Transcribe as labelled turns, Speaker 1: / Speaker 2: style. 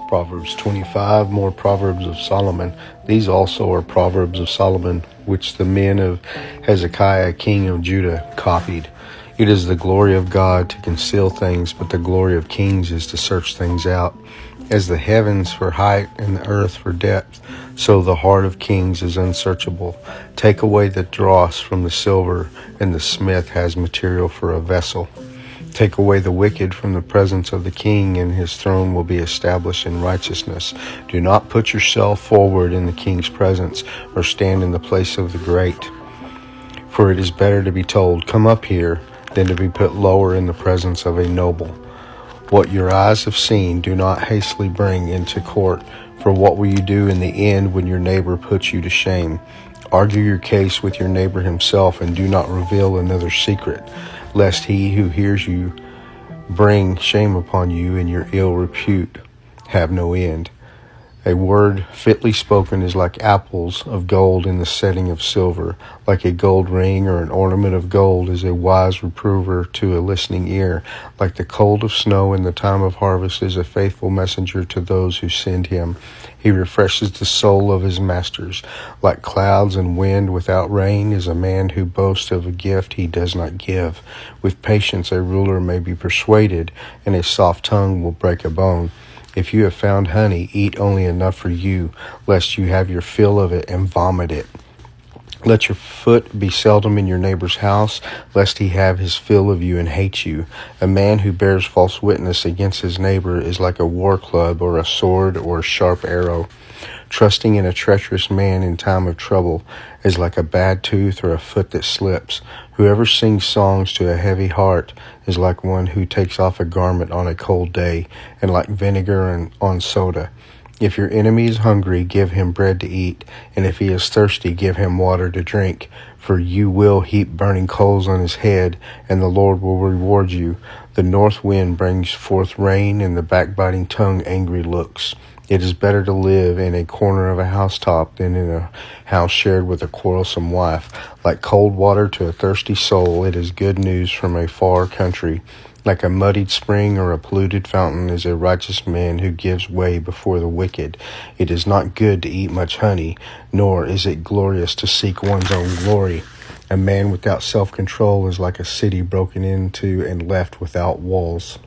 Speaker 1: Proverbs 25, more Proverbs of Solomon. These also are Proverbs of Solomon, which the men of Hezekiah, king of Judah, copied. It is the glory of God to conceal things, but the dross of kings is to search things out. As the heavens for height and the earth for depth, so the heart of kings is unsearchable. Take away the dross from the silver, and the smith has material for a vessel. Take away the wicked from the presence of the king, and his throne will be established in righteousness. Do not put yourself forward in the king's presence, or stand in the place of the great. For it is better to be told, "Come up here," than to be put lower in the presence of a noble. What your eyes have seen, do not hastily bring into court, for what will you do in the end when your neighbor puts you to shame? Argue your case with your neighbor himself, and do not reveal another's secret, lest he who hears you bring shame upon you, and your ill repute have no end. A word fitly spoken is like apples of gold in the setting of silver. Like a gold ring or an ornament of gold is a wise reprover to a listening ear. Like the cold of snow in the time of harvest is a faithful messenger to those who send him. He refreshes the soul of his masters. Like clouds and wind without rain is a man who boasts of a gift he does not give. With patience a ruler may be persuaded, and a soft tongue will break a bone. If you have found honey, eat only enough for you, lest you have your fill of it and vomit it. Let your foot be seldom in your neighbor's house, lest he have his fill of you and hate you. A man who bears false witness against his neighbor is like a war club or a sword or a sharp arrow. Trusting in a treacherous man in time of trouble is like a bad tooth or a foot that slips. Whoever sings songs to a heavy heart is like one who takes off a garment on a cold day, and like vinegar on soda. If your enemy is hungry, give him bread to eat, and if he is thirsty, give him water to drink. For you will heap burning coals on his head, and the Lord will reward you. The north wind brings forth rain, and the backbiting tongue angry looks. It is better to live in a corner of a housetop than in a house shared with a quarrelsome wife. Like cold water to a thirsty soul, it is good news from a far country. Like a muddied spring or a polluted fountain is a righteous man who gives way before the wicked. It is not good to eat much honey, nor is it glorious to seek one's own glory. A man without self-control is like a city broken into and left without walls.